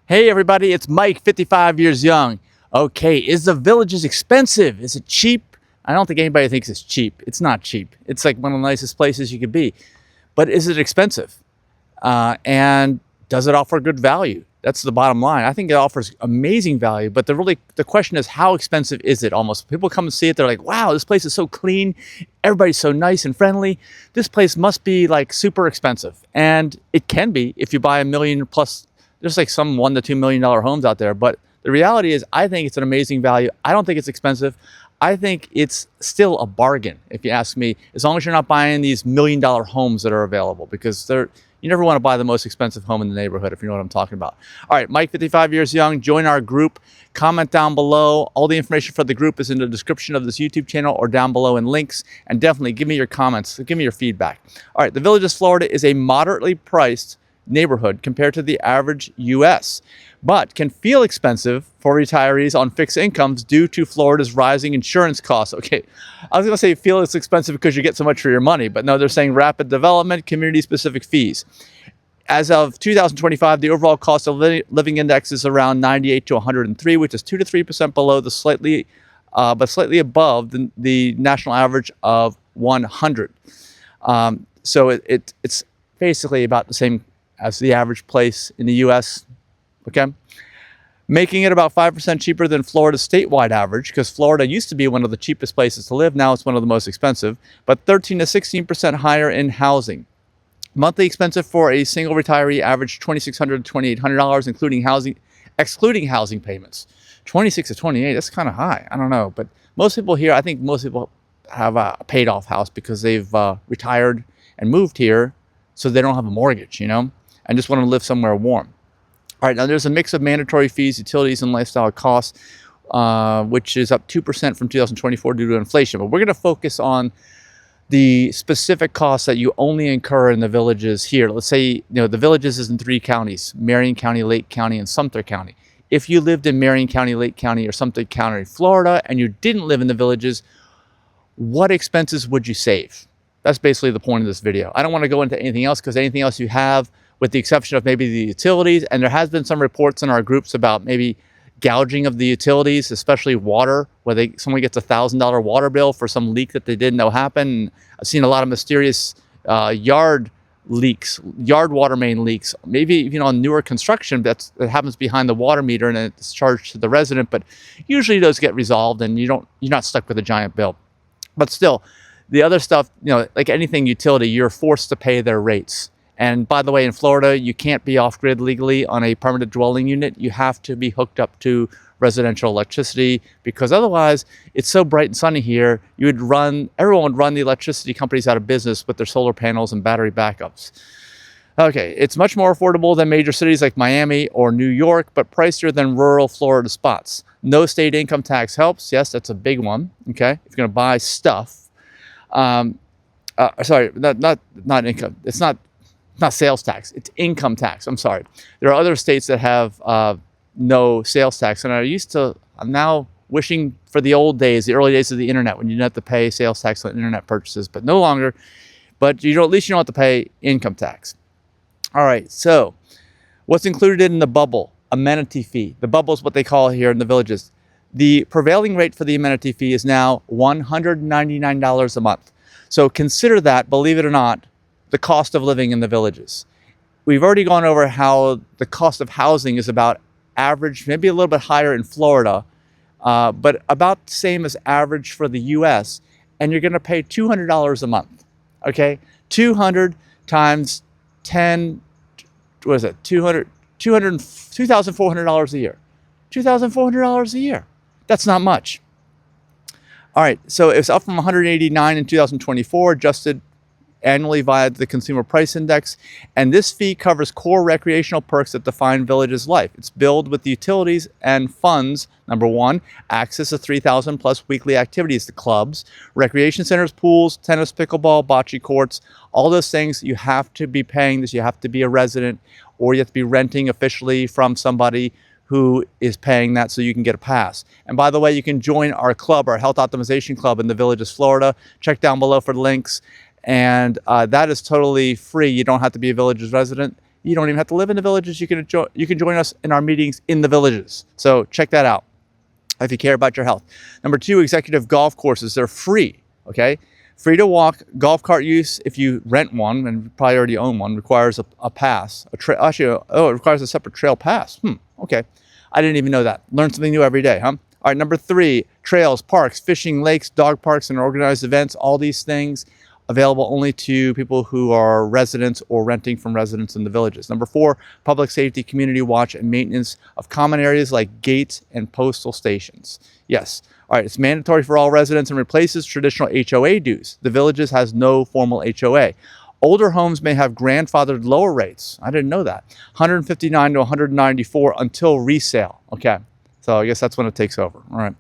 Hey everybody, it's Mike, 55 years young. Okay, is the Villages expensive? Is it cheap? I don't think anybody thinks it's cheap. It's not cheap. It's like one of the nicest places you could be. But is it expensive? And does it offer good value? That's the bottom line. I think it offers amazing value, but the question is, how expensive is it? Almost people come and see it, they're like, wow, this place is so clean, everybody's so nice and friendly. This place must be like super expensive. And it can be if you buy a million plus. There's like some $1 to $2 million homes out there, but the reality is I think it's an amazing value. I don't think it's expensive. I think it's still a bargain, if you ask me, as long as you're not buying these $1 million homes that are available, because you never want to buy the most expensive home in the neighborhood, if you know what I'm talking about. All right, Mike, 55 years young, join our group. Comment down below. All the information for the group is in the description of this YouTube channel or down below in links. And definitely give me your comments, give me your feedback. All right, the Villages, Florida is a moderately priced neighborhood compared to the average US, but can feel expensive for retirees on fixed incomes due to Florida's rising insurance costs. Okay, I was going to say feel it's expensive because you get so much for your money, but no, they're saying rapid development, community-specific fees. As of 2025, the overall cost of living index is around 98 to 103, which is 2 to 3% below the slightly above the national average of 100. So it's basically about the same as the average place in the US, okay? Making it about 5% cheaper than Florida's statewide average, because Florida used to be one of the cheapest places to live, now it's one of the most expensive, but 13 to 16% higher in housing. Monthly expenses for a single retiree averaged $2,600 to $2,800, excluding housing payments. 26 to 28, that's kind of high, I don't know, but most people here, I think most people have a paid off house because they've retired and moved here, so they don't have a mortgage, you know? And just want to live somewhere warm. All right, now there's a mix of mandatory fees, utilities, and lifestyle costs, which is up 2% from 2024 due to inflation. But we're going to focus on the specific costs that you only incur in the Villages here. Let's say, the Villages is in 3 counties, Marion County, Lake County, and Sumter County. If you lived in Marion County, Lake County, or Sumter County, Florida, and you didn't live in the Villages, what expenses would you save? That's basically the point of this video. I don't want to go into anything else, because anything else you have, with the exception of maybe the utilities, and there has been some reports in our groups about maybe gouging of the utilities, especially water, where someone gets a $1,000 water bill for some leak that they didn't know happened. And I've seen a lot of mysterious yard water main leaks. Maybe on newer construction that happens behind the water meter and it's charged to the resident, but usually those get resolved and you're not stuck with a giant bill. But still, the other stuff, like anything utility, you're forced to pay their rates. And by the way, in Florida, you can't be off-grid legally on a permanent dwelling unit. You have to be hooked up to residential electricity, because otherwise it's so bright and sunny here, everyone would run the electricity companies out of business with their solar panels and battery backups. Okay, it's much more affordable than major cities like Miami or New York, but pricier than rural Florida spots. No state income tax helps. Yes, that's a big one, okay? If you're gonna buy stuff. Sorry, not income. It's not sales tax, it's income tax. I'm sorry. There are other states that have no sales tax. And I'm now wishing for the old days, the early days of the internet, when you didn't have to pay sales tax on internet purchases, but no longer. But at least you don't have to pay income tax. All right, so what's included in the bubble? Amenity fee. The bubble is what they call it here in the Villages. The prevailing rate for the amenity fee is now $199 a month. So consider that, believe it or not, the cost of living in the Villages. We've already gone over how the cost of housing is about average, maybe a little bit higher in Florida, but about the same as average for the US, and you're gonna pay $200 a month, okay? 200 times 10, what is it? $2,400 a year. $2,400 a year. That's not much. All right, so it's up from 189 in 2024, adjusted annually via the Consumer Price Index, and this fee covers core recreational perks that define Villages life. It's billed with the utilities and funds. Number one, access to 3,000 plus weekly activities, the clubs, recreation centers, pools, tennis, pickleball, bocce courts, all those things. You have to be paying this. You have to be a resident, or you have to be renting officially from somebody who is paying that so you can get a pass. And by the way, you can join our club, our Health Optimization Club in the Villages, Florida. Check down below for the links. And that is totally free. You don't have to be a Villages resident. You don't even have to live in the villages. You can join us in our meetings in the villages. So check that out if you care about your health. Number 2, executive golf courses. They're free, okay? Free to walk. Golf cart use, if you rent one, and you probably already own one, requires a pass. It requires a separate trail pass. Okay. I didn't even know that. Learn something new every day, huh? All right, number 3, trails, parks, fishing, lakes, dog parks, and organized events. All these things available only to people who are residents or renting from residents in the villages. Number 4, public safety, community watch, and maintenance of common areas like gates and postal stations. Yes. All right, it's mandatory for all residents and replaces traditional HOA dues. The villages has no formal HOA. Older homes may have grandfathered lower rates. I didn't know that. 159 to 194 until resale. Okay, so I guess that's when it takes over. All right.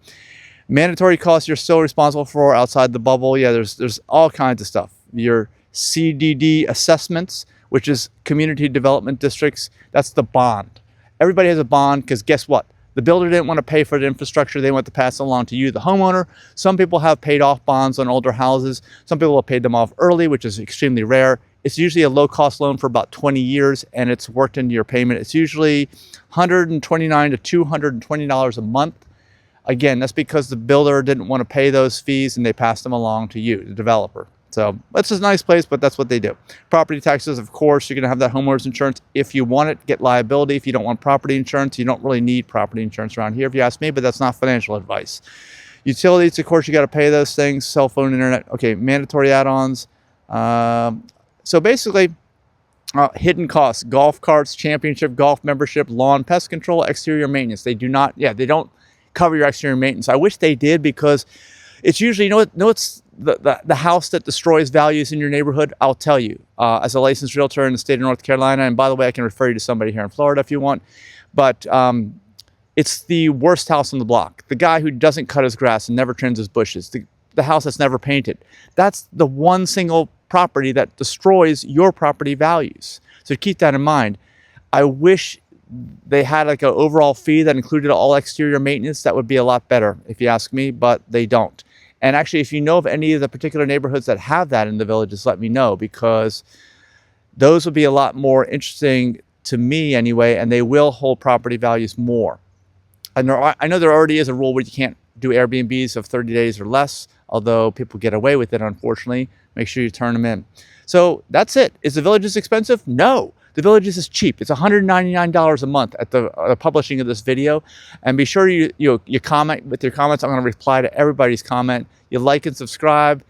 Mandatory costs you're still responsible for outside the bubble. Yeah, there's all kinds of stuff. Your CDD assessments, which is community development districts, that's the bond. Everybody has a bond because guess what? The builder didn't want to pay for the infrastructure. They want to pass it along to you, the homeowner. Some people have paid off bonds on older houses. Some people have paid them off early, which is extremely rare. It's usually a low-cost loan for about 20 years, and it's worked into your payment. It's usually $129 to $220 a month. Again, that's because the builder didn't want to pay those fees, and they passed them along to you, the developer. So that's a nice place, but that's what they do. Property taxes, of course, you're going to have that homeowner's insurance. If you want it, get liability. If you don't want property insurance, you don't really need property insurance around here, if you ask me, but that's not financial advice. Utilities, of course, you got to pay those things. Cell phone, internet. Okay, mandatory add-ons. So basically, hidden costs: golf carts, championship golf membership, lawn, pest control, exterior maintenance. They don't cover your exterior maintenance. I wish they did, because it's usually, it's the house that destroys values in your neighborhood. I'll tell you, as a licensed realtor in the state of North Carolina, and by the way, I can refer you to somebody here in Florida if you want, but it's the worst house on the block. The guy who doesn't cut his grass and never trims his bushes. The house that's never painted. That's the one single property that destroys your property values. So keep that in mind. I wish they had like an overall fee that included all exterior maintenance. That would be a lot better, if you ask me, but they don't. And actually, if you know of any of the particular neighborhoods that have that in the villages, let me know, because those would be a lot more interesting to me anyway, and they will hold property values more. And I know there already is a rule where you can't do Airbnbs of 30 days or less, although people get away with it, unfortunately. Make sure you turn them in. So that's it. Is the Villages expensive? No. The Villages is cheap. It's $199 a month at the publishing of this video. And be sure you comment with your comments. I'm going to reply to everybody's comment. You like and subscribe.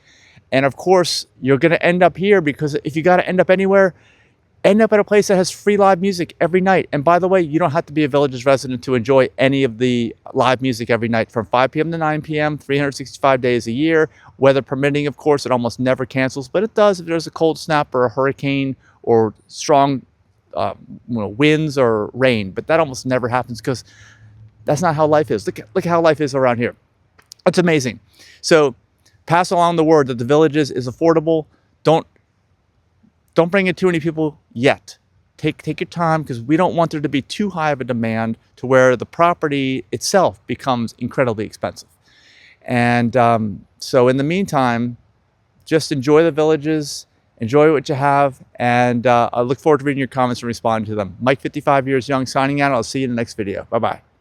And of course, you're going to end up here, because if you got to end up anywhere, end up at a place that has free live music every night. And by the way, you don't have to be a Villages resident to enjoy any of the live music every night from 5 p.m. to 9 p.m., 365 days a year. Weather permitting, of course, it almost never cancels, but it does if there's a cold snap or a hurricane or strong winds or rain. But that almost never happens, because that's not how life is. Look how life is around here. It's amazing. So pass along the word that the Villages is affordable. Don't bring in too many people yet. Take your time, because we don't want there to be too high of a demand to where the property itself becomes incredibly expensive. And so in the meantime, just enjoy the Villages, enjoy what you have, and I look forward to reading your comments and responding to them. Mike, 55 years young, signing out. I'll see you in the next video. Bye-bye.